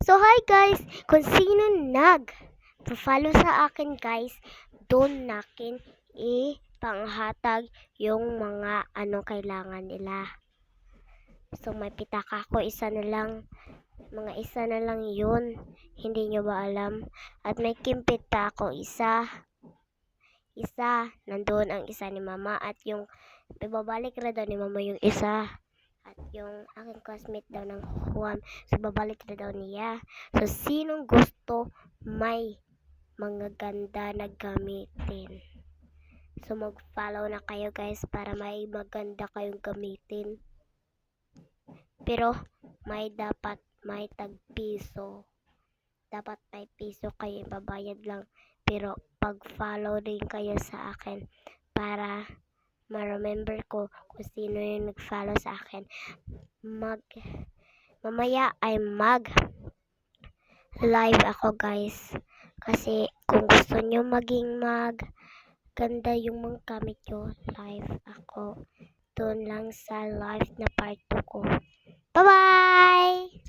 So hi guys, kung sino follow sa akin guys, doon nakin ipanghatag yung mga kailangan nila. So may pitaka ko, isa na lang yun. Hindi nyo ba alam? At may kimpit pa ako, isa. Nandoon ang isa ni mama at yung ibabalik na daw ni mama yung isa. At yung aking classmate daw ng Juan, so babalik na daw niya. So sinong gusto may mga ganda na gamitin? So mag-follow na kayo guys para may maganda kayong gamitin. Pero dapat may tag-piso. Dapat may piso kayo, babayad lang. Pero pag-follow din kayo sa akin para ma-remember ko kung sino yung nag-follow sa akin. Mamaya ay live ako guys. Kasi kung gusto nyo maging ganda yung mga gamit nyo, live ako. Doon lang sa live na part 2 ko. Bye-bye!